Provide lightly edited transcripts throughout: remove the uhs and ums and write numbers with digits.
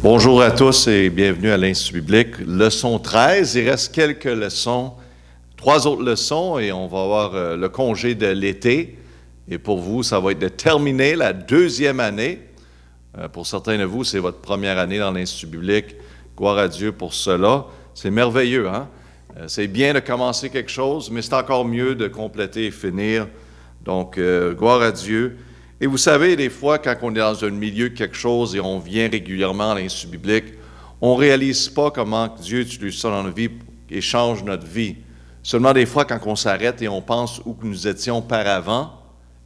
Bonjour à tous et bienvenue à l'Institut biblique. Leçon 13, il reste quelques leçons, 3 autres leçons et on va avoir le congé de l'été. Et pour vous, ça va être de terminer la 2e année. Pour certains de vous, c'est votre première année dans l'Institut biblique. Gloire à Dieu pour cela. C'est merveilleux, hein? C'est bien de commencer quelque chose, mais c'est encore mieux de compléter et finir. Donc, gloire à Dieu. Et vous savez, des fois, quand on est dans un milieu de quelque chose et on vient régulièrement à l'Institut biblique, on ne réalise pas comment Dieu utilise ça dans notre vie et change notre vie. Seulement des fois, quand on s'arrête et on pense où nous étions auparavant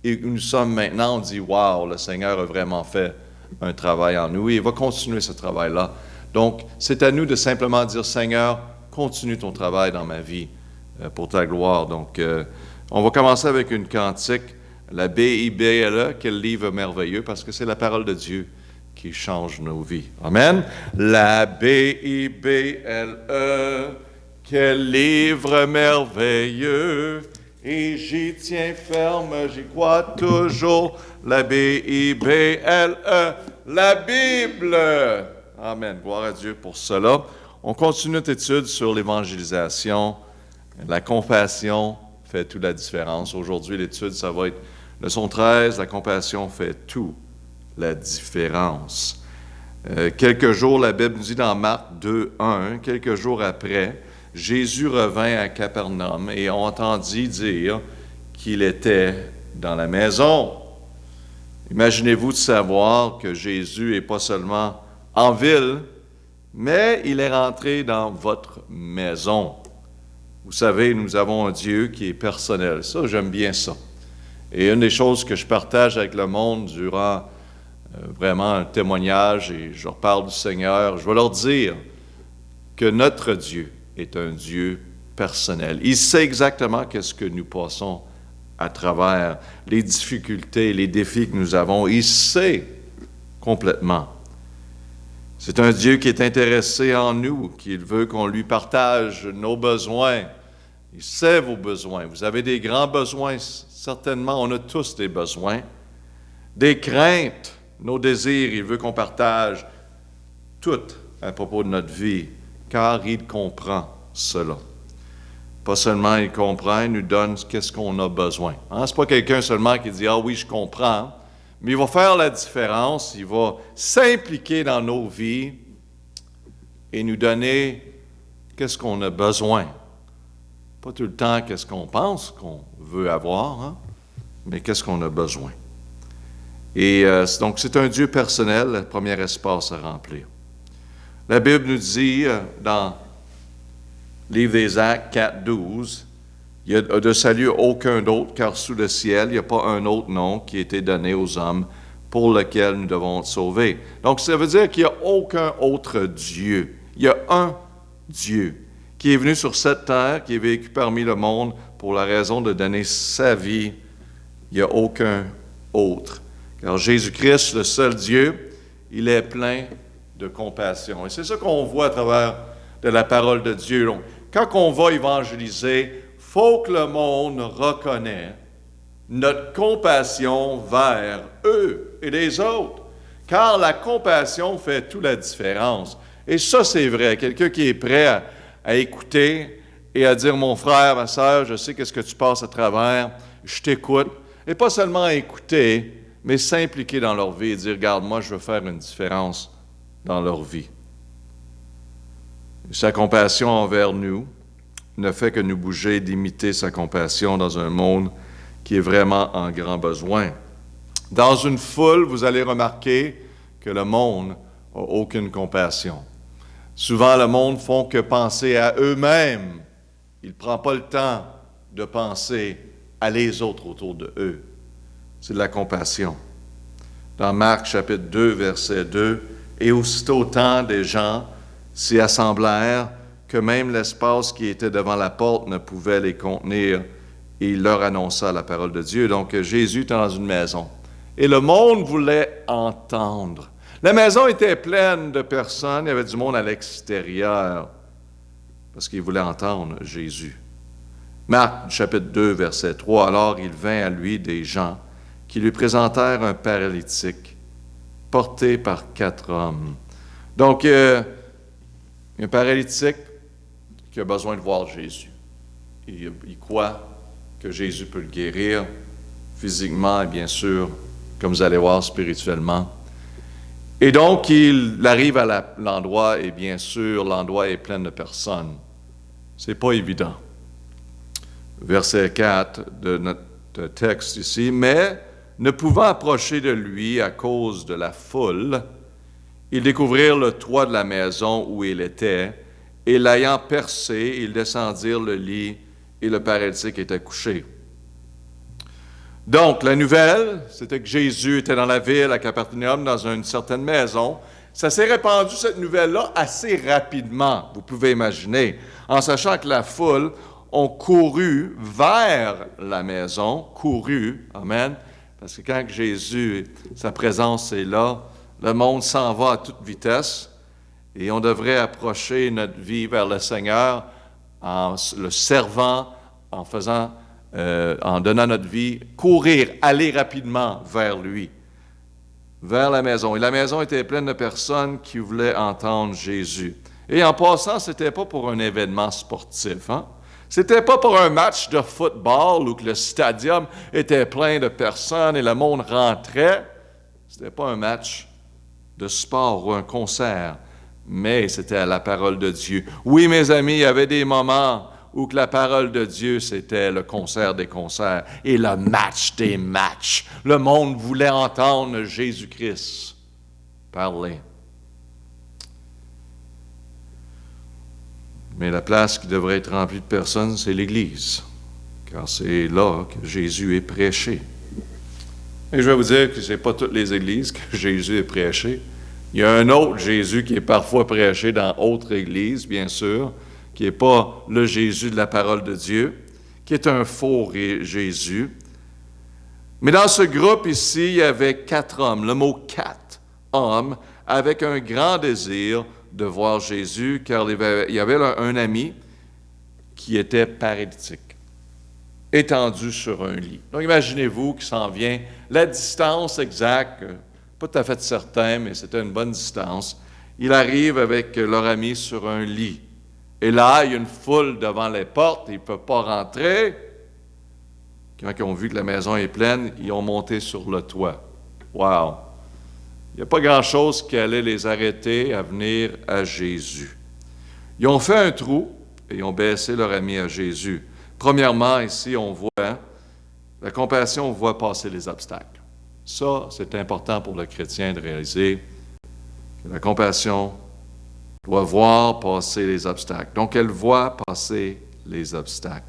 et où nous sommes maintenant, on dit « Wow, le Seigneur a vraiment fait un travail en nous et il va continuer ce travail-là. » Donc, c'est à nous de simplement dire « Seigneur, continue ton travail dans ma vie pour ta gloire. » Donc, on va commencer avec une cantique. La Bible, quel livre merveilleux, parce que c'est la parole de Dieu qui change nos vies. Amen. La Bible, quel livre merveilleux, et j'y tiens ferme, j'y crois toujours. La Bible, la Bible. Amen. Gloire à Dieu pour cela. On continue notre étude sur l'évangélisation. La compassion fait toute la différence. Aujourd'hui, l'étude, ça va être leçon 13, la compassion fait toute la différence. Quelques jours, la Bible nous dit dans Marc 2:1, quelques jours après, Jésus revint à Capernaum et on entendit dire qu'il était dans la maison. Imaginez-vous de savoir que Jésus n'est pas seulement en ville, mais il est rentré dans votre maison. Vous savez, nous avons un Dieu qui est personnel. Ça, j'aime bien ça. Et une des choses que je partage avec le monde durant vraiment un témoignage, et je leur parle du Seigneur, je vais leur dire que notre Dieu est un Dieu personnel. Il sait exactement qu'est-ce que nous passons à travers, les difficultés, les défis que nous avons. Il sait complètement. C'est un Dieu qui est intéressé en nous, qui veut qu'on lui partage nos besoins. Il sait vos besoins. Vous avez des grands besoins, certainement, on a tous des besoins. Des craintes, nos désirs, il veut qu'on partage tout à propos de notre vie, car il comprend cela. Pas seulement il comprend, il nous donne qu'est-ce qu'on a besoin. Hein? Ce n'est pas quelqu'un seulement qui dit « Ah oui, je comprends », mais il va faire la différence, il va s'impliquer dans nos vies et nous donner qu'est-ce qu'on a besoin. Pas tout le temps qu'est-ce qu'on pense qu'on veut avoir, hein, mais qu'est-ce qu'on a besoin. Et donc, c'est un Dieu personnel, le premier espace à remplir. La Bible nous dit dans le livre des Actes 4:12, il n'y a de salut aucun d'autre, car sous le ciel, il n'y a pas un autre nom qui a été donné aux hommes pour lequel nous devons être sauvés. Donc, ça veut dire qu'il n'y a aucun autre Dieu. Il y a un Dieu qui est venu sur cette terre, qui est vécu parmi le monde pour la raison de donner sa vie. Il n'y a aucun autre. Car Jésus-Christ, le seul Dieu, il est plein de compassion. Et c'est ça qu'on voit à travers de la parole de Dieu. Donc, quand on va évangéliser, il faut que le monde reconnaisse notre compassion vers eux et les autres. Car la compassion fait toute la différence. Et ça, c'est vrai. Quelqu'un qui est prêt à écouter et à dire « Mon frère, ma sœur, je sais qu'est-ce que tu passes à travers, je t'écoute. » Et pas seulement à écouter, mais s'impliquer dans leur vie et dire « Regarde, moi, je veux faire une différence dans leur vie. » Sa compassion envers nous ne fait que nous bouger d'imiter sa compassion dans un monde qui est vraiment en grand besoin. Dans une foule, vous allez remarquer que le monde n'a aucune compassion. Souvent, le monde ne font que penser à eux-mêmes. Il ne prend pas le temps de penser à les autres autour de eux. C'est de la compassion. Dans Marc, chapitre 2, verset 2, « Et aussitôt tant des gens s'y assemblèrent que même l'espace qui était devant la porte ne pouvait les contenir, et il leur annonça la parole de Dieu. » Donc, Jésus était dans une maison. Et le monde voulait entendre. La maison était pleine de personnes, il y avait du monde à l'extérieur, parce qu'ils voulaient entendre Jésus. Marc, chapitre 2, verset 3, « Alors il vint à lui des gens qui lui présentèrent un paralytique, porté par 4 hommes. Donc, il y a un paralytique qui a besoin de voir Jésus. Il croit que Jésus peut le guérir physiquement et bien sûr, comme vous allez voir, spirituellement. Et donc, il arrive à l'endroit et bien sûr, l'endroit est plein de personnes. C'est pas évident. Verset 4 de notre texte ici. Mais, ne pouvant approcher de lui à cause de la foule, ils découvrirent le toit de la maison où il était, et l'ayant percé, ils descendirent le lit, et le paralytique était couché. Donc, la nouvelle, c'était que Jésus était dans la ville, à Capernaum, dans une certaine maison. Ça s'est répandu, cette nouvelle-là, assez rapidement, vous pouvez imaginer, en sachant que la foule ont couru vers la maison, amen, parce que quand Jésus, sa présence est là, le monde s'en va à toute vitesse, et on devrait approcher notre vie vers le Seigneur en le servant, en donnant notre vie, courir, aller rapidement vers lui, vers la maison. Et la maison était pleine de personnes qui voulaient entendre Jésus. Et en passant, ce n'était pas pour un événement sportif, hein? C'était pas pour un match de football où que le stadium était plein de personnes et le monde rentrait. C'était pas un match de sport ou un concert, mais c'était à la parole de Dieu. Oui, mes amis, il y avait des moments où que la parole de Dieu, c'était le concert des concerts et le match des matchs. Le monde voulait entendre Jésus-Christ parler. Mais la place qui devrait être remplie de personnes, c'est l'Église, car c'est là que Jésus est prêché. Et je vais vous dire que ce n'est pas toutes les églises que Jésus est prêché. Il y a un autre Jésus qui est parfois prêché dans autre église, bien sûr, qui n'est pas le Jésus de la parole de Dieu, qui est un faux Jésus. Mais dans ce groupe ici, il y avait 4 hommes, le mot 4 hommes, avec un grand désir de voir Jésus, car il y avait un ami qui était paralytique, étendu sur un lit. Donc imaginez-vous qu'il s'en vient, la distance exacte, pas tout à fait certain, mais c'était une bonne distance. Il arrive avec leur ami sur un lit. Et là, il y a une foule devant les portes, ils ne peuvent pas rentrer. Quand ils ont vu que la maison est pleine, ils ont monté sur le toit. Wow! Il n'y a pas grand-chose qui allait les arrêter à venir à Jésus. Ils ont fait un trou et ils ont baissé leur ami à Jésus. Premièrement, ici, on voit, la compassion voit passer les obstacles. Ça, c'est important pour le chrétien de réaliser que la compassion doit voir passer les obstacles. Donc, elle voit passer les obstacles.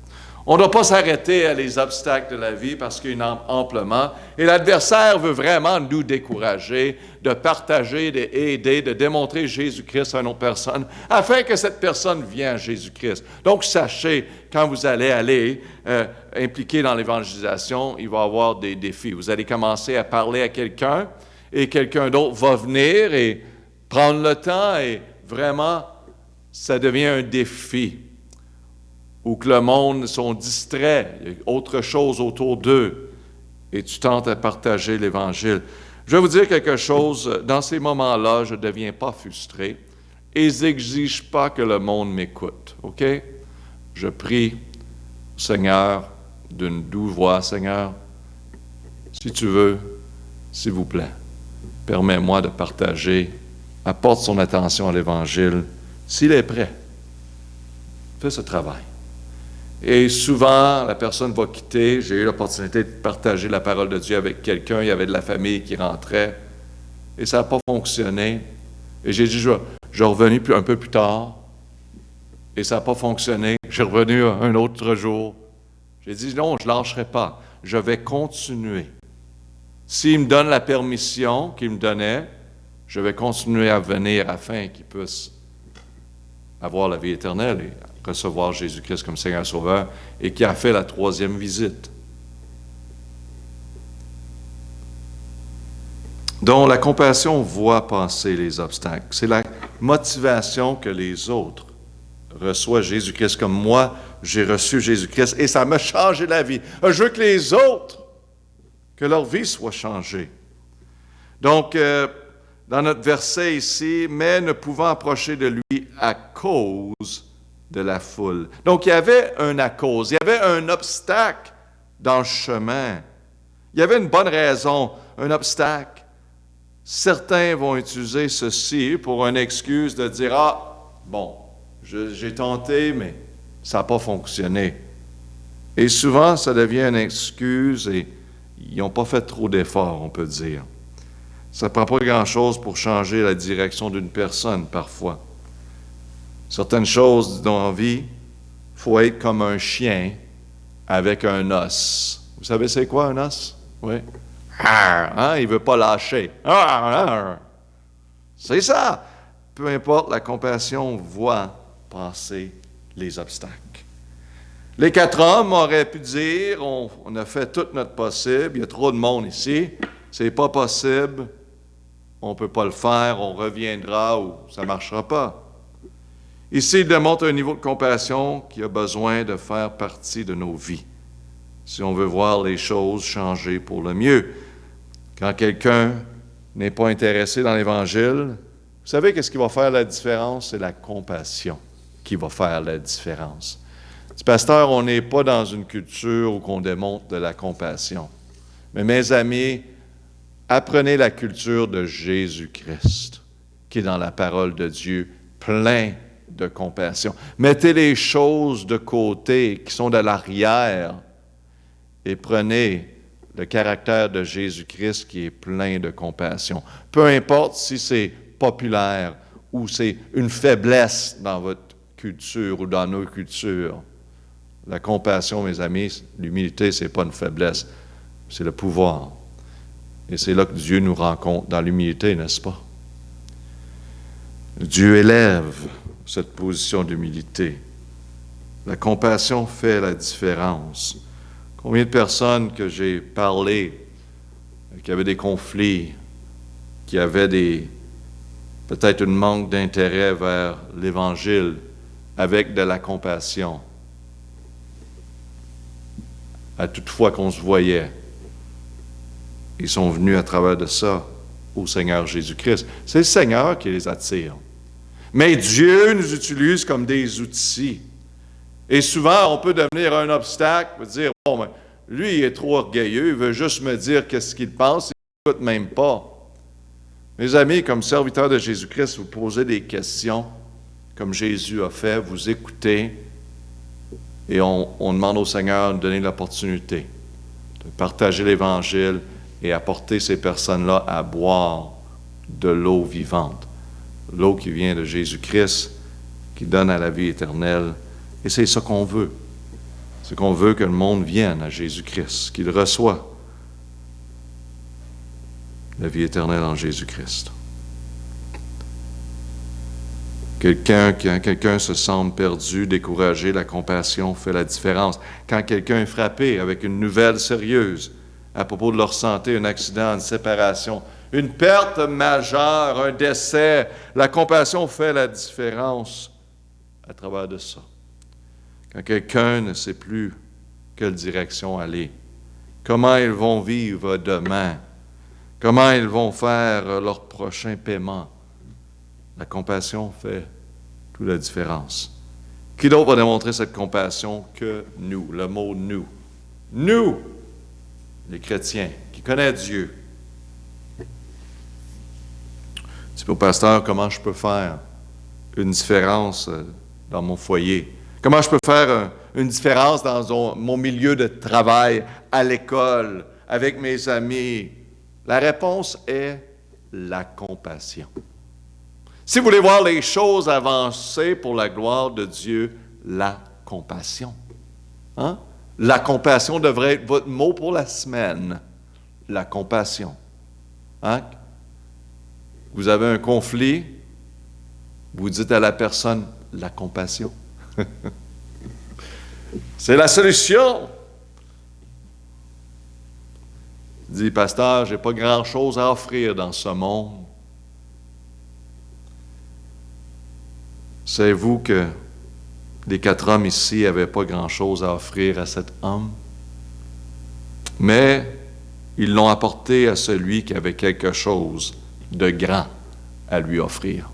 On ne doit pas s'arrêter à les obstacles de la vie parce qu'il y en a amplement. Et l'adversaire veut vraiment nous décourager, de partager, d'aider, de démontrer Jésus-Christ à une autre personne, afin que cette personne vienne à Jésus-Christ. Donc, sachez, quand vous allez impliquer dans l'évangélisation, il va y avoir des défis. Vous allez commencer à parler à quelqu'un et quelqu'un d'autre va venir et prendre le temps et vraiment, ça devient un défi. Ou que le monde sont distraits, il y a autre chose autour d'eux, et tu tentes à partager l'Évangile. Je vais vous dire quelque chose, dans ces moments-là, je ne deviens pas frustré, et je n'exige pas que le monde m'écoute, OK? Je prie, Seigneur, d'une douce voix, Seigneur, si tu veux, s'il vous plaît, permets-moi de partager, apporte son attention à l'Évangile, s'il est prêt. Fais ce travail. Et souvent, la personne va quitter. J'ai eu l'opportunité de partager la parole de Dieu avec quelqu'un. Il y avait de la famille qui rentrait. Et ça n'a pas fonctionné. Et j'ai dit, je suis revenu un peu plus tard. Et ça n'a pas fonctionné. J'ai revenu un autre jour. J'ai dit, non, je ne lâcherai pas. Je vais continuer. S'il me donne la permission qu'il me donnait, je vais continuer à venir afin qu'il puisse avoir la vie éternelle et recevoir Jésus-Christ comme Seigneur Sauveur, et qui a fait la 3e visite. Donc, la compassion voit passer les obstacles. C'est la motivation que les autres reçoivent Jésus-Christ comme moi, j'ai reçu Jésus-Christ, et ça m'a changé la vie. Je veux que les autres, que leur vie soit changée. Donc, dans notre verset ici, mais ne pouvant approcher de lui à cause de la foule. Donc, il y avait un à cause, il y avait un obstacle dans le chemin. Il y avait une bonne raison, un obstacle. Certains vont utiliser ceci pour une excuse de dire, « Ah, bon, j'ai tenté, mais ça n'a pas fonctionné. » Et souvent, ça devient une excuse et ils n'ont pas fait trop d'efforts, on peut dire. Ça ne prend pas grand-chose pour changer la direction d'une personne, parfois. Certaines choses dans la vie, il faut être comme un chien avec un os. Vous savez c'est quoi un os? Oui. Hein? Il ne veut pas lâcher. C'est ça. Peu importe, la compassion voit passer les obstacles. Les 4 hommes auraient pu dire, on a fait tout notre possible, il y a trop de monde ici, c'est pas possible, on ne peut pas le faire, on reviendra ou ça ne marchera pas. Ici, il démontre un niveau de compassion qui a besoin de faire partie de nos vies, si on veut voir les choses changer pour le mieux. Quand quelqu'un n'est pas intéressé dans l'Évangile, vous savez qu'est-ce qui va faire la différence? C'est la compassion qui va faire la différence. Pasteur, on n'est pas dans une culture où on démontre de la compassion. Mais mes amis, apprenez la culture de Jésus-Christ, qui est dans la parole de Dieu, plein de compassion. Mettez les choses de côté qui sont de l'arrière et prenez le caractère de Jésus-Christ qui est plein de compassion. Peu importe si c'est populaire ou c'est une faiblesse dans votre culture ou dans nos cultures. La compassion, mes amis, l'humilité, ce n'est pas une faiblesse, c'est le pouvoir. Et c'est là que Dieu nous rencontre, dans l'humilité, n'est-ce pas? Dieu élève cette position d'humilité. La compassion fait la différence. Combien de personnes que j'ai parlé, qui avaient des conflits, qui avaient peut-être un manque d'intérêt vers l'Évangile, avec de la compassion, à toute fois qu'on se voyait. Ils sont venus à travers de ça au Seigneur Jésus-Christ. C'est le Seigneur qui les attire. Mais Dieu nous utilise comme des outils. Et souvent, on peut devenir un obstacle, dire, bon, ben, lui, il est trop orgueilleux, il veut juste me dire qu'est-ce qu'il pense, il n'écoute même pas. Mes amis, comme serviteurs de Jésus-Christ, vous posez des questions, comme Jésus a fait, vous écoutez, et on demande au Seigneur de donner l'opportunité de partager l'Évangile et apporter ces personnes-là à boire de l'eau vivante. L'eau qui vient de Jésus-Christ, qui donne à la vie éternelle. Et c'est ça qu'on veut. C'est qu'on veut que le monde vienne à Jésus-Christ, qu'il reçoive la vie éternelle en Jésus-Christ. Quand quelqu'un se sent perdu, découragé, la compassion fait la différence. Quand quelqu'un est frappé avec une nouvelle sérieuse à propos de leur santé, un accident, une séparation, une perte majeure, un décès, la compassion fait la différence à travers de ça. Quand quelqu'un ne sait plus quelle direction aller, comment ils vont vivre demain, comment ils vont faire leur prochain paiement, la compassion fait toute la différence. Qui d'autre va démontrer cette compassion que nous? Le mot « nous ». Nous, les chrétiens, qui connaissent Dieu. C'est pour pasteur, comment je peux faire une différence dans mon foyer? Comment je peux faire une différence dans mon milieu de travail, à l'école, avec mes amis? La réponse est la compassion. Si vous voulez voir les choses avancer pour la gloire de Dieu, la compassion. Hein? La compassion devrait être votre mot pour la semaine. La compassion. Hein? Vous avez un conflit, vous dites à la personne, la compassion. C'est la solution. Il dit, pasteur, je n'ai pas grand-chose à offrir dans ce monde. Savez-vous que les 4 hommes ici n'avaient pas grand-chose à offrir à cet homme? Mais ils l'ont apporté à celui qui avait quelque chose de grand. à lui offrir.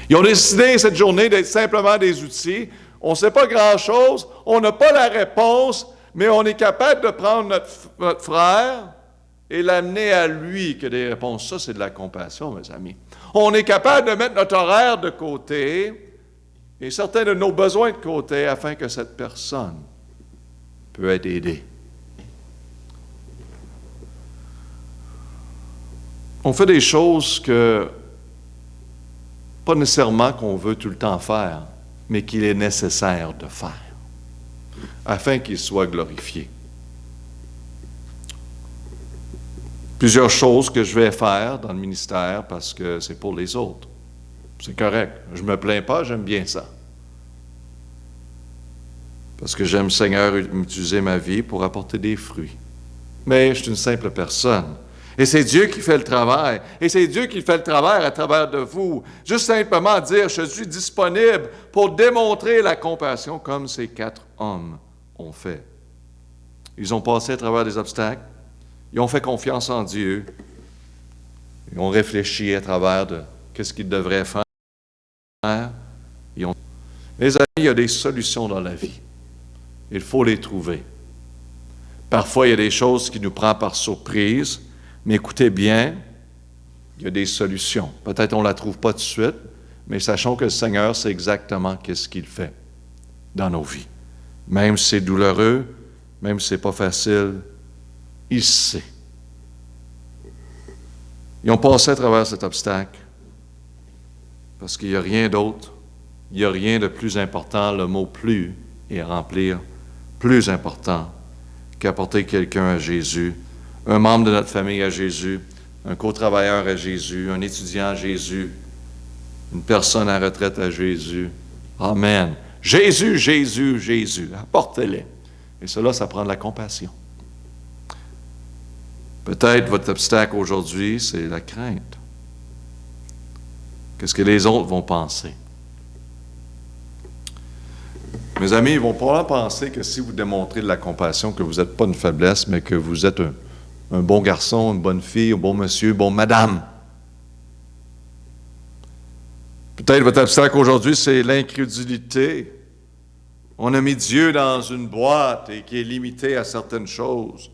Ils ont décidé cette journée d'être simplement des outils. On ne sait pas grand-chose, on n'a pas la réponse, mais on est capable de prendre notre frère et l'amener à lui que des réponses. Ça, c'est de la compassion, mes amis. On est capable de mettre notre horaire de côté et certains de nos besoins de côté afin que cette personne peut être aidée. On fait des choses que, pas nécessairement qu'on veut tout le temps faire, mais qu'il est nécessaire de faire, afin qu'il soit glorifié. Plusieurs choses que je vais faire dans le ministère parce que c'est pour les autres. C'est correct. Je ne me plains pas, j'aime bien ça. Parce que j'aime, Seigneur, utiliser ma vie pour apporter des fruits. Mais je suis une simple personne. Et c'est Dieu qui fait le travail. Et c'est Dieu qui fait le travail à travers de vous. Juste simplement dire, je suis disponible pour démontrer la compassion comme ces 4 hommes ont fait. Ils ont passé à travers des obstacles. Ils ont fait confiance en Dieu. Ils ont réfléchi à travers de qu'est-ce qu'ils devraient faire. Mes amis, il y a des solutions dans la vie. Il faut les trouver. Parfois, il y a des choses qui nous prennent par surprise, mais écoutez bien, il y a des solutions. Peut-être on ne la trouve pas tout de suite, mais sachons que le Seigneur sait exactement qu'est-ce qu'il fait dans nos vies. Même si c'est douloureux, même si ce n'est pas facile, il sait. Ils ont passé à travers cet obstacle parce qu'il n'y a rien d'autre, il n'y a rien de plus important, le mot « plus » et remplir, plus important qu'apporter quelqu'un à Jésus, un membre de notre famille à Jésus, un co-travailleur à Jésus, un étudiant à Jésus, une personne à retraite à Jésus. Amen. Jésus, Jésus, Jésus, apportez-les. Et cela, ça prend de la compassion. Peut-être votre obstacle aujourd'hui, c'est la crainte. Qu'est-ce que les autres vont penser? Mes amis, ils vont probablement penser que si vous démontrez de la compassion, que vous n'êtes pas une faiblesse, mais que vous êtes un bon garçon, une bonne fille, un bon monsieur, une bonne madame. Peut-être votre obstacle aujourd'hui, c'est l'incrédulité. On a mis Dieu dans une boîte et qui est limité à certaines choses,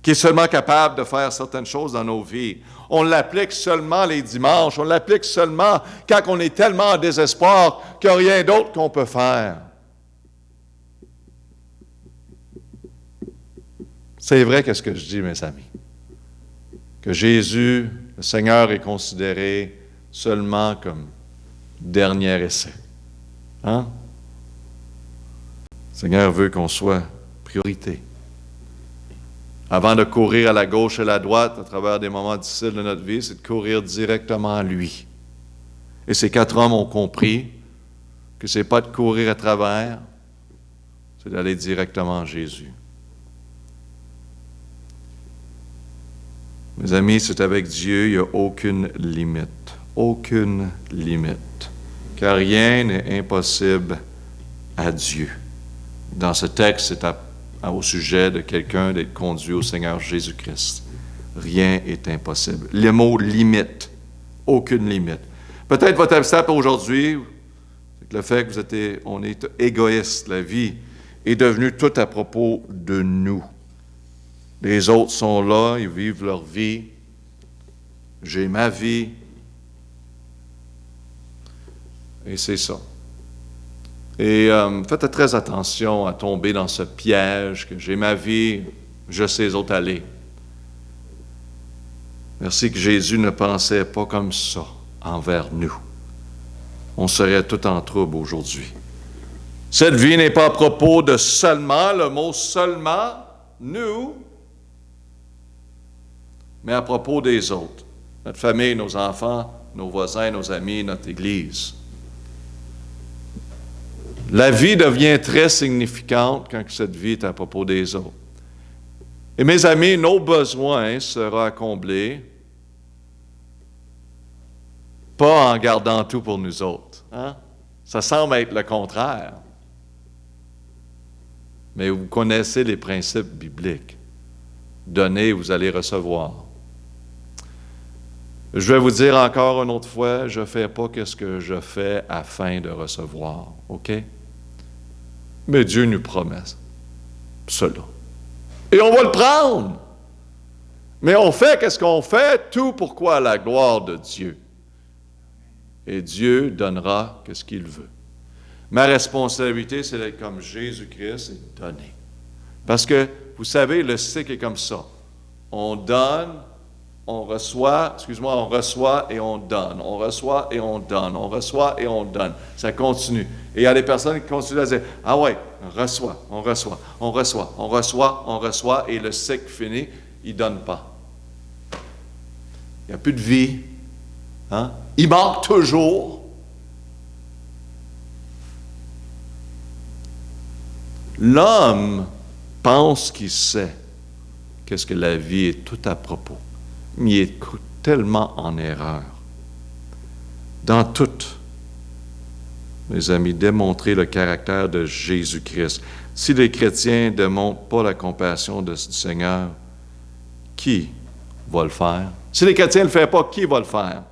qui est seulement capable de faire certaines choses dans nos vies. On l'applique seulement les dimanches, on l'applique seulement quand on est tellement en désespoir qu'il n'y a rien d'autre qu'on peut faire. C'est vrai qu'est-ce que je dis, mes amis, que Jésus, le Seigneur, est considéré seulement comme dernier essai. Hein? Le Seigneur veut qu'on soit priorité. Avant de courir à la gauche et à la droite à travers des moments difficiles de notre vie, c'est de courir directement à lui. Et ces 4 hommes ont compris que ce n'est pas de courir à travers, c'est d'aller directement à Jésus. Mes amis, c'est avec Dieu, il n'y a aucune limite. Aucune limite. Car rien n'est impossible à Dieu. Dans ce texte, c'est au sujet de quelqu'un d'être conduit au Seigneur Jésus-Christ. Rien n'est impossible. Le mot « limite », aucune limite. Peut-être votre obstacle aujourd'hui, c'est le fait que on est égoïste. La vie est devenue tout à propos de nous. Les autres sont là, ils vivent leur vie. J'ai ma vie. Et c'est ça. Et faites très attention à tomber dans ce piège que j'ai ma vie, je sais autres aller. Merci que Jésus ne pensait pas comme ça envers nous. On serait tout en trouble aujourd'hui. Cette vie n'est pas à propos de seulement, le mot seulement, nous, mais à propos des autres. Notre famille, nos enfants, nos voisins, nos amis, notre Église. La vie devient très significante quand cette vie est à propos des autres. Et mes amis, nos besoins seront comblés, pas en gardant tout pour nous autres. Hein? Ça semble être le contraire. Mais vous connaissez les principes bibliques. Donnez, vous allez recevoir. Je vais vous dire encore une autre fois, je ne fais pas ce que je fais afin de recevoir, OK? Mais Dieu nous promet cela. Et on va le prendre. Mais on fait qu'est-ce qu'on fait? Tout pourquoi? La gloire de Dieu. Et Dieu donnera ce qu'il veut. Ma responsabilité, c'est d'être comme Jésus-Christ et donner. Parce que, vous savez, le cycle est comme ça. On donne, on reçoit et on donne. On reçoit et on donne. On reçoit et on donne. Ça continue. Et il y a des personnes qui continuent à dire, ah ouais, on reçoit, et le cycle finit, ils ne donnent pas. Il n'y a plus de vie. Hein? Il manque toujours. L'homme pense qu'il sait qu'est-ce que la vie est tout à propos. Mais il est tellement en erreur. Dans tout, mes amis, démontrer le caractère de Jésus-Christ. Si les chrétiens ne démontrent pas la compassion du Seigneur, qui va le faire? Si les chrétiens ne le font pas, qui va le faire?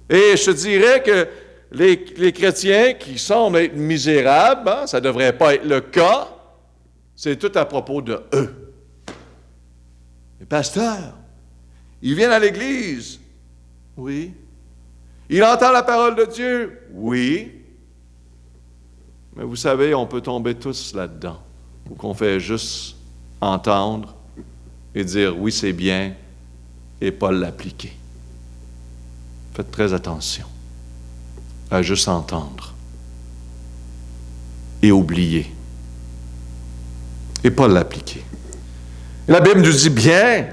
Et je te dirais que les chrétiens qui semblent être misérables, hein, ça ne devrait pas être le cas, c'est tout à propos de eux. Les pasteurs, ils viennent à l'Église, oui. Ils entendent la parole de Dieu, oui. Mais vous savez, on peut tomber tous là-dedans, ou qu'on fait juste entendre et dire oui, c'est bien, et pas l'appliquer. Faites très attention à juste entendre et oublier et pas l'appliquer. La Bible nous dit bien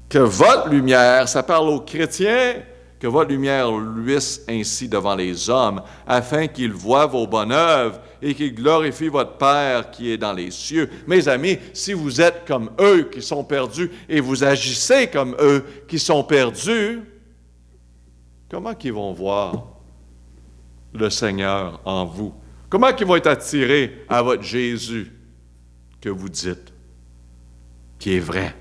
que votre lumière, ça parle aux chrétiens, que votre lumière luise ainsi devant les hommes, afin qu'ils voient vos bonnes œuvres et qu'ils glorifient votre Père qui est dans les cieux. Mes amis, si vous êtes comme eux qui sont perdus et vous agissez comme eux qui sont perdus, comment qu'ils vont voir le Seigneur en vous? Comment qu'ils vont être attirés à votre Jésus que vous dites, qui est vrai,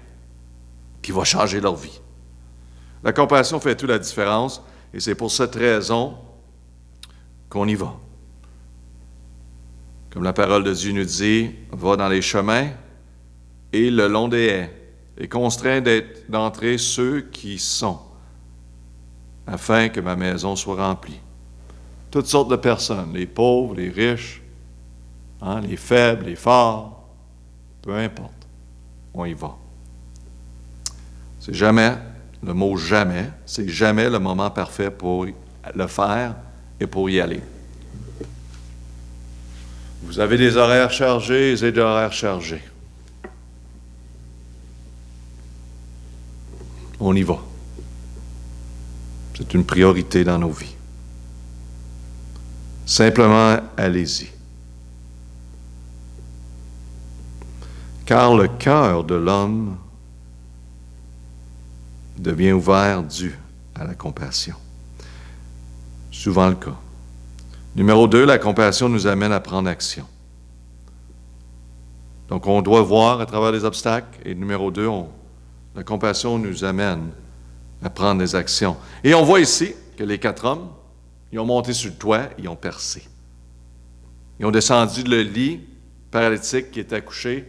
qui va changer leur vie? La compassion fait toute la différence, et c'est pour cette raison qu'on y va. Comme la parole de Dieu nous dit, va dans les chemins et le long des haies, et contraint d'entrer ceux qui sont, afin que ma maison soit remplie. Toutes sortes de personnes, les pauvres, les riches, hein, les faibles, les forts, peu importe, on y va. C'est jamais, le mot jamais, c'est jamais le moment parfait pour le faire et pour y aller. Vous avez des horaires chargés et des horaires chargés. On y va. C'est une priorité dans nos vies. Simplement, allez-y. Car le cœur de l'homme devient ouvert dû à la compassion. Souvent le cas. Numéro 2, la compassion nous amène à prendre action. Donc, on doit voir à travers les obstacles. Et numéro 2, la compassion nous amène à prendre des actions. Et on voit ici que les 4 hommes, ils ont monté sur le toit, ils ont percé. Ils ont descendu le lit paralytique qui était couché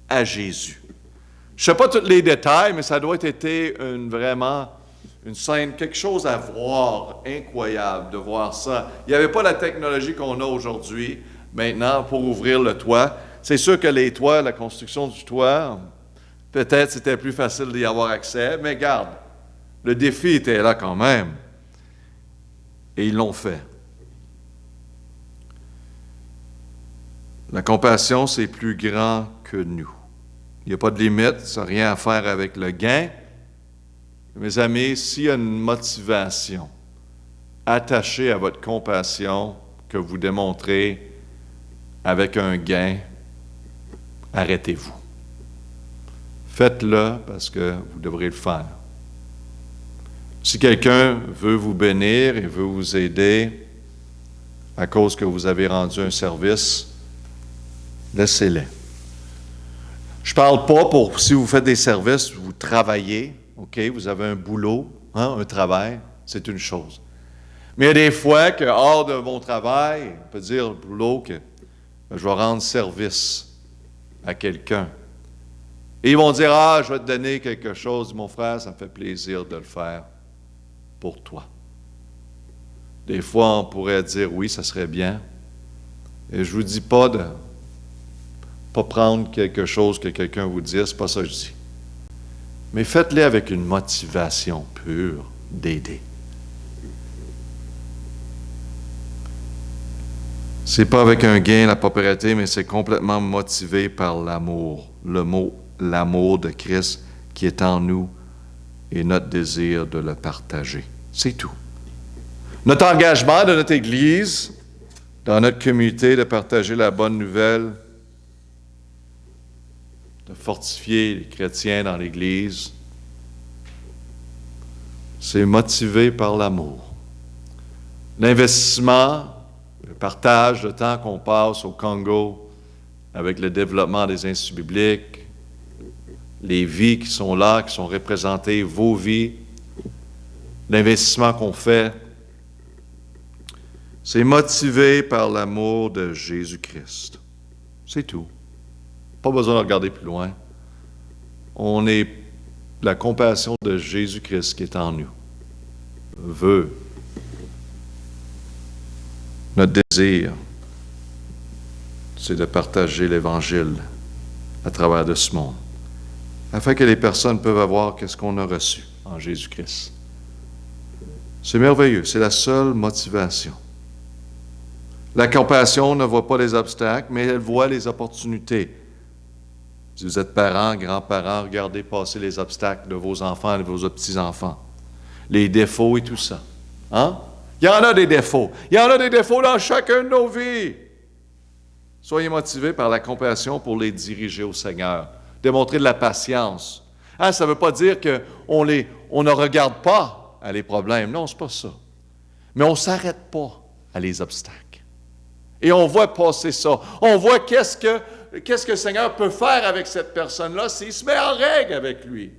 à Jésus. Je ne sais pas tous les détails, mais ça doit être été vraiment une scène, quelque chose à voir, incroyable de voir ça. Il n'y avait pas la technologie qu'on a aujourd'hui, maintenant, pour ouvrir le toit. C'est sûr que les toits, la construction du toit, peut-être c'était plus facile d'y avoir accès, mais garde, le défi était là quand même. Et ils l'ont fait. La compassion, c'est plus grand que nous. Il n'y a pas de limite, ça n'a rien à faire avec le gain. Mes amis, s'il y a une motivation attachée à votre compassion que vous démontrez avec un gain, arrêtez-vous. Faites-le parce que vous devrez le faire. Si quelqu'un veut vous bénir et veut vous aider à cause que vous avez rendu un service, laissez-les. Je ne parle pas pour, si vous faites des services, vous travaillez, OK, vous avez un boulot, un travail, c'est une chose. Mais il y a des fois que, hors de mon travail, on peut dire le boulot que je vais rendre service à quelqu'un. Et ils vont dire, je vais te donner quelque chose, mon frère, ça me fait plaisir de le faire pour toi. Des fois, on pourrait dire, oui, ça serait bien. Et je ne vous dis pas de pas prendre quelque chose que quelqu'un vous dit, c'est pas ça que je dis. Mais faites-le avec une motivation pure d'aider. C'est pas avec un gain, la propriété, mais c'est complètement motivé par l'amour. Le mot l'amour de Christ qui est en nous et notre désir de le partager. C'est tout. Notre engagement de notre Église, dans notre communauté, de partager la bonne nouvelle, de fortifier les chrétiens dans l'Église, c'est motivé par l'amour. L'investissement, le partage, le temps qu'on passe au Congo avec le développement des instituts bibliques, les vies qui sont là, qui sont représentées, vos vies, l'investissement qu'on fait, c'est motivé par l'amour de Jésus-Christ. C'est tout. Pas besoin de regarder plus loin. On est la compassion de Jésus-Christ qui est en nous. Veut. Notre désir, c'est de partager l'Évangile à travers de ce monde, afin que les personnes peuvent avoir ce qu'on a reçu en Jésus-Christ. C'est merveilleux, c'est la seule motivation. La compassion ne voit pas les obstacles, mais elle voit les opportunités. Si vous êtes parents, grands-parents, regardez passer les obstacles de vos enfants et de vos petits-enfants. Les défauts et tout ça. Hein? Il y en a des défauts. Il y en a des défauts dans chacune de nos vies. Soyez motivés par la compassion pour les diriger au Seigneur. Démontrer de la patience. Ça ne veut pas dire qu'on ne regarde pas à les problèmes. Non, ce n'est pas ça. Mais on ne s'arrête pas à les obstacles. Et on voit passer ça. On voit qu'est-ce que le Seigneur peut faire avec cette personne-là s'il se met en règle avec lui.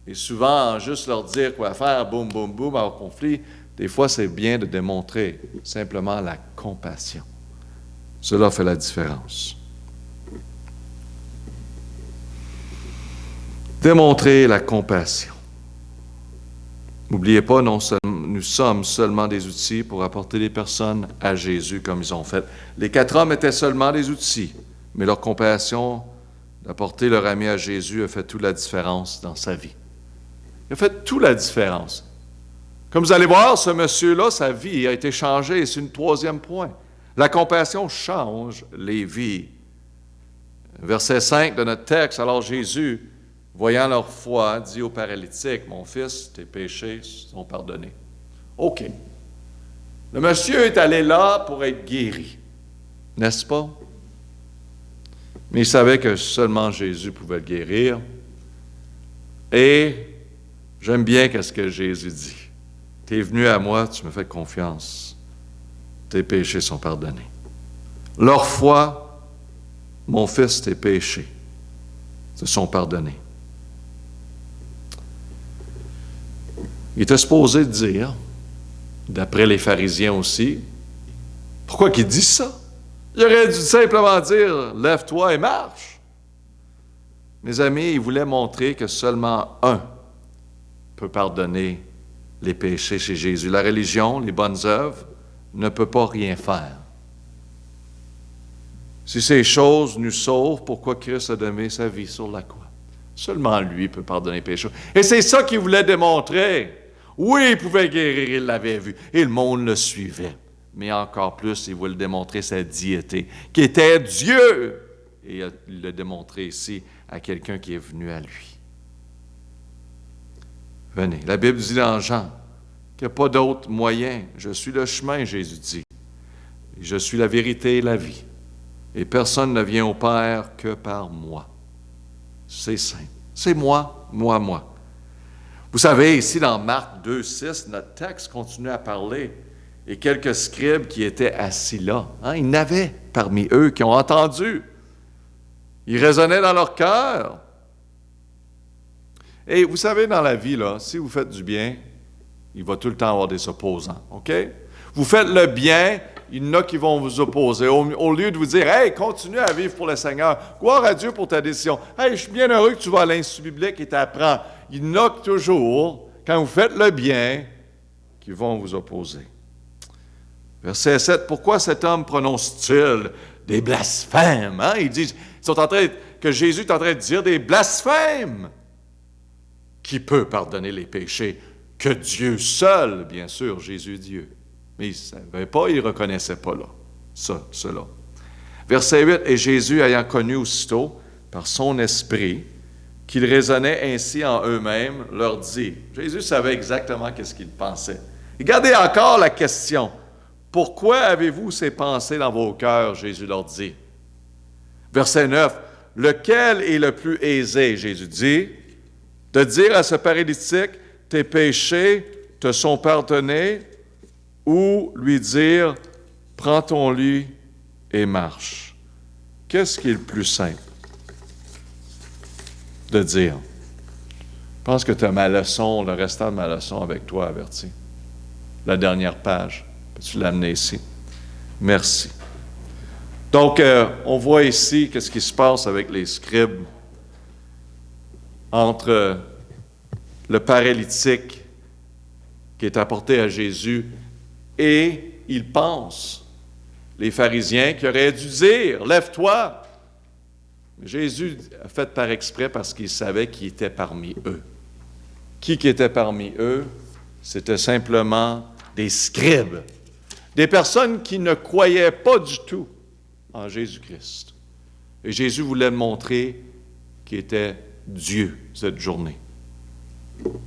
Et souvent, juste leur dire quoi faire, boum, boum, boum, en conflit, des fois, c'est bien de démontrer simplement la compassion. Cela fait la différence. Démontrer la compassion. N'oubliez pas, nous sommes seulement des outils pour apporter les personnes à Jésus comme ils ont fait. Les 4 hommes étaient seulement des outils, mais leur compassion d'apporter leur ami à Jésus a fait toute la différence dans sa vie. Il a fait toute la différence. Comme vous allez voir, ce monsieur-là, sa vie a été changée, et c'est un 3e point. La compassion change les vies. Verset 5 de notre texte, alors Jésus, voyant leur foi, dit au paralytique, « Mon fils, tes péchés sont pardonnés. » OK. Le monsieur est allé là pour être guéri, n'est-ce pas? Mais il savait que seulement Jésus pouvait le guérir. Et j'aime bien ce que Jésus dit. « Tu es venu à moi, tu me fais confiance. Tes péchés sont pardonnés. » Leur foi, mon fils, tes péchés se sont pardonnés. Il était supposé dire, d'après les pharisiens aussi, pourquoi qu'il dit ça? Il aurait dû simplement dire, lève-toi et marche. Mes amis, il voulait montrer que seulement un peut pardonner les péchés chez Jésus. La religion, les bonnes œuvres, ne peut pas rien faire. Si ces choses nous sauvent, pourquoi Christ a donné sa vie sur la croix? Seulement lui peut pardonner les péchés. Et c'est ça qu'il voulait démontrer. Oui, il pouvait guérir, il l'avait vu. Et le monde le suivait. Mais encore plus, il voulait démontrer sa diété, qui était Dieu. Et il l'a démontré ici à quelqu'un qui est venu à lui. Venez. La Bible dit dans Jean qu'il n'y a pas d'autre moyen. Je suis le chemin, Jésus dit. Je suis la vérité et la vie. Et personne ne vient au Père que par moi. C'est simple. C'est moi, moi, moi. Vous savez, ici dans Marc 2,6, notre texte continue à parler. Et quelques scribes qui étaient assis là, il y en avait parmi eux qui ont entendu. Ils raisonnaient dans leur cœur. Et vous savez, dans la vie, là, si vous faites du bien, il va tout le temps avoir des opposants, OK? Vous faites le bien, il y en a qui vont vous opposer. Au lieu de vous dire, « Hey, continue à vivre pour le Seigneur. Gloire à Dieu pour ta décision. Hey, je suis bien heureux que tu vas à l'Institut biblique et t'apprends. » Il y en a toujours, quand vous faites le bien, qui vont vous opposer. Verset 7, « Pourquoi cet homme prononce-t-il des blasphèmes? » Hein? Ils disent, que Jésus est en train de dire des blasphèmes. Qui peut pardonner les péchés? Que Dieu seul, bien sûr, Jésus Dieu. Mais il ne savait pas, il ne reconnaissait pas là, cela. Verset 8, « Et Jésus, ayant connu aussitôt, par son esprit, qu'ils raisonnaient ainsi en eux-mêmes, leur dit. » Jésus savait exactement qu'est-ce qu'ils pensaient. Regardez encore la question. « Pourquoi avez-vous ces pensées dans vos cœurs? » Jésus leur dit. Verset 9, « Lequel est le plus aisé? » Jésus dit, « de dire à ce paralytique, tes péchés te sont pardonnés, ou lui dire, prends ton lit et marche. » Qu'est-ce qui est le plus simple de dire? Je pense que tu as ma leçon, le restant de ma leçon avec toi, averti. La dernière page. Peux-tu l'amener ici? Merci. Donc, on voit ici qu'est-ce qui se passe avec les scribes entre le paralytique qui est apporté à Jésus et ils pensent, les pharisiens, qui auraient dû dire « Lève-toi ». Mais Jésus a fait par exprès parce qu'il savait qui était parmi eux. Qui était parmi eux? C'était simplement des scribes, des personnes qui ne croyaient pas du tout en Jésus-Christ. Et Jésus voulait montrer qu'il était Dieu cette journée.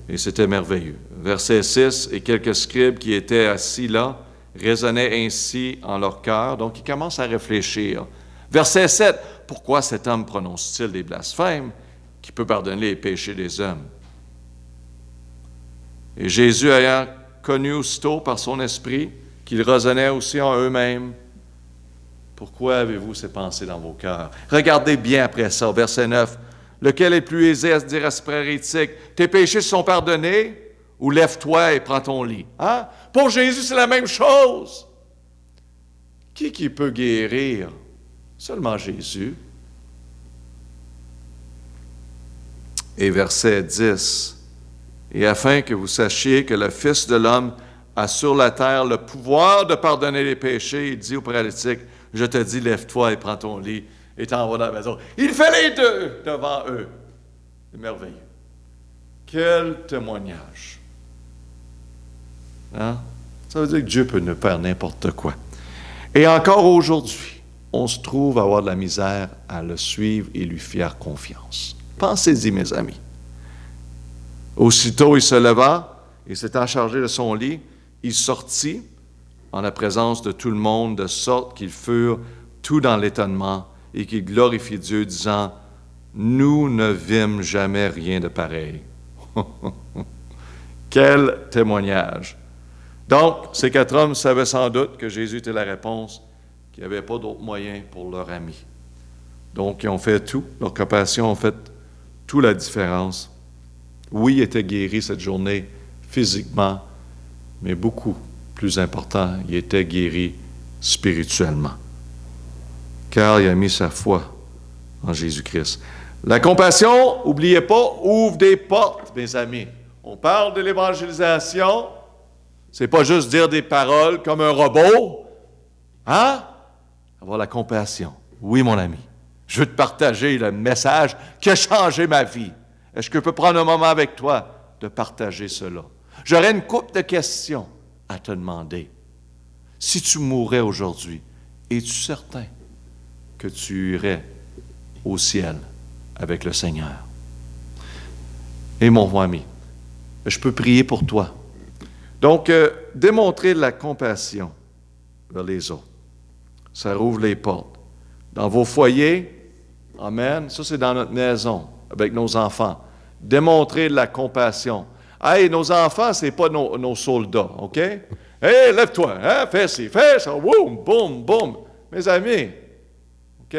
Et c'était merveilleux. Verset 6, « Et quelques scribes qui étaient assis là raisonnaient ainsi en leur cœur. » Donc, ils commencent à réfléchir. Verset 7, « Pourquoi cet homme prononce-t-il des blasphèmes qui peut pardonner les péchés des hommes? » Et Jésus ayant connu aussitôt par son esprit qu'ils raisonnaient aussi en eux-mêmes, « Pourquoi avez-vous ces pensées dans vos cœurs? » Regardez bien après ça, verset 9, « Lequel est plus aisé à se dire à ce paralytique, tes péchés sont pardonnés, ou lève-toi et prends ton lit. » Hein? Pour Jésus, c'est la même chose. Qui peut guérir? Seulement Jésus. Et verset 10, « Et afin que vous sachiez que le Fils de l'homme a sur la terre le pouvoir de pardonner les péchés, il dit au paralytique, « Je te dis, lève-toi et prends ton lit, et t'en vas dans la maison. » Il fait les deux devant eux. C'est merveilleux. Quel témoignage. Hein? Ça veut dire que Dieu peut nous faire n'importe quoi. Et encore aujourd'hui, on se trouve à avoir de la misère à le suivre et lui faire confiance. Pensez-y, mes amis. Aussitôt, il se leva et s'étant chargé de son lit, il sortit en la présence de tout le monde, de sorte qu'ils furent tout dans l'étonnement et qu'ils glorifient Dieu, disant, « Nous ne vîmes jamais rien de pareil. » Quel témoignage! Donc, ces 4 hommes savaient sans doute que Jésus était la réponse, qu'il n'y avait pas d'autre moyen pour leur ami. Donc, ils ont fait tout. Leur compassion a fait toute la différence. Oui, ils étaient guéris cette journée physiquement, mais beaucoup plus important, ils étaient guéris spirituellement. Car il a mis sa foi en Jésus-Christ. La compassion, n'oubliez pas, ouvre des portes, mes amis. On parle de l'évangélisation. C'est pas juste dire des paroles comme un robot. Hein? Avoir la compassion. Oui, mon ami. Je veux te partager le message qui a changé ma vie. Est-ce que je peux prendre un moment avec toi de partager cela? J'aurais une couple de questions à te demander. Si tu mourais aujourd'hui, es-tu certain que tu irais au ciel avec le Seigneur? Et mon ami, je peux prier pour toi. Donc, démontrer de la compassion vers les autres, ça rouvre les portes. Dans vos foyers, amen, ça c'est dans notre maison, avec nos enfants. Démontrer de la compassion. Hey, nos enfants, c'est pas nos soldats, OK? Hey, lève-toi, hein? Fais ci, fais ça, boum, boum, boum. Mes amis, OK?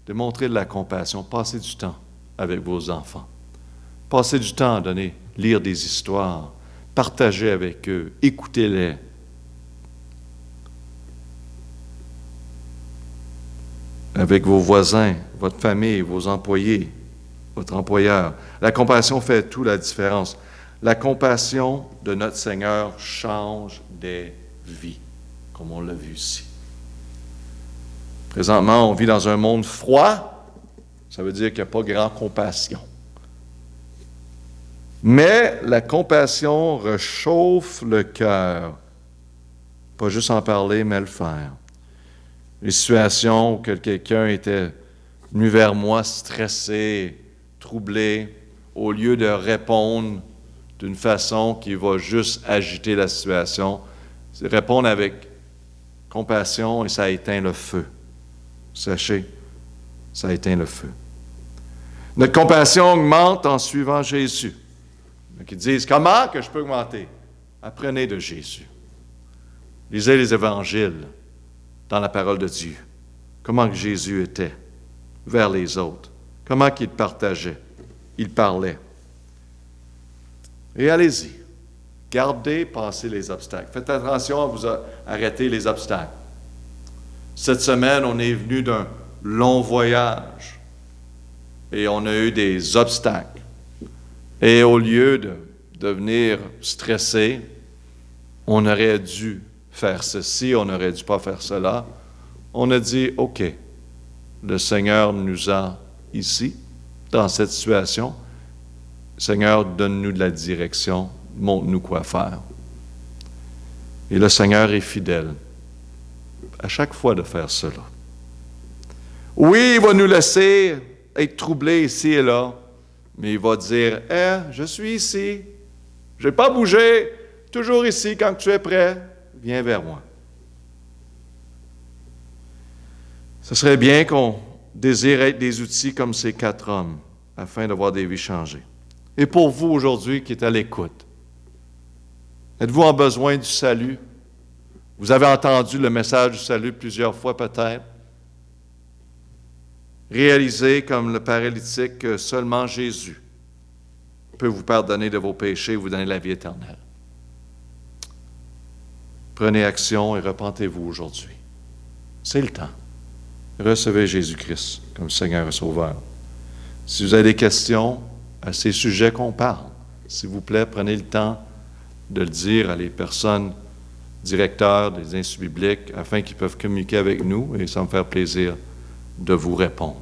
Démontrer de la compassion, passez du temps avec vos enfants. Passez du temps à lire des histoires, partagez avec eux, écoutez-les. Avec vos voisins, votre famille, vos employés, votre employeur. La compassion fait toute la différence. La compassion de notre Seigneur change des vies, comme on l'a vu ici. Présentement, on vit dans un monde froid. Ça veut dire qu'il n'y a pas grand compassion. Mais la compassion réchauffe le cœur. Pas juste en parler, mais le faire. Les situations où quelqu'un était venu vers moi stressé, troublé, au lieu de répondre d'une façon qui va juste agiter la situation, c'est répondre avec compassion et ça éteint le feu. Sachez, ça éteint le feu. Notre compassion augmente en suivant Jésus. Qui disent, comment que je peux augmenter? Apprenez de Jésus. Lisez les évangiles dans la parole de Dieu. Comment que Jésus était vers les autres. Comment qu'il partageait. Il parlait. Et allez-y. Gardez passer les obstacles. Faites attention à vous arrêter les obstacles. Cette semaine, on est venu d'un long voyage et on a eu des obstacles. Et au lieu de devenir stressé, on aurait dû faire ceci, on n'aurait dû pas faire cela. On a dit, OK, le Seigneur nous a ici, dans cette situation. Seigneur, donne-nous de la direction, montre-nous quoi faire. Et le Seigneur est fidèle à chaque fois de faire cela. Oui, il va nous laisser être troublés ici et là, mais il va dire, je suis ici, je n'ai pas bougé, toujours ici, quand tu es prêt, viens vers moi. Ce serait bien qu'on désire être des outils comme ces 4 hommes, afin d'avoir des vies changées. Et pour vous aujourd'hui qui êtes à l'écoute, êtes-vous en besoin du salut? Vous avez entendu le message du salut plusieurs fois peut-être. Réalisez comme le paralytique que seulement Jésus peut vous pardonner de vos péchés et vous donner la vie éternelle. Prenez action et repentez-vous aujourd'hui. C'est le temps. Recevez Jésus-Christ comme Seigneur et Sauveur. Si vous avez des questions à ces sujets qu'on parle, s'il vous plaît, prenez le temps de le dire à les personnes directeurs des instituts bibliques afin qu'ils peuvent communiquer avec nous et ça me fait plaisir de vous répondre.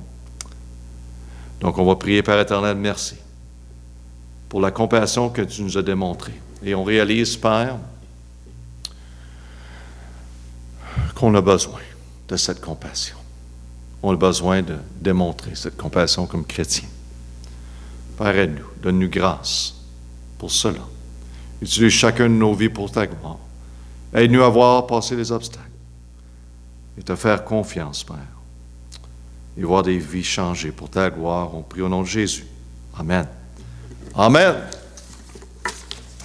Donc, on va prier, Père éternel, merci pour la compassion que tu nous as démontrée. Et on réalise, Père, qu'on a besoin de cette compassion. On a besoin de démontrer cette compassion comme chrétien. Père, aide-nous, donne-nous grâce pour cela. Utilise chacun de nos vies pour ta gloire. Aide-nous à voir passer les obstacles et te faire confiance, Père, et voir des vies changées pour ta gloire. On prie au nom de Jésus. Amen. Amen.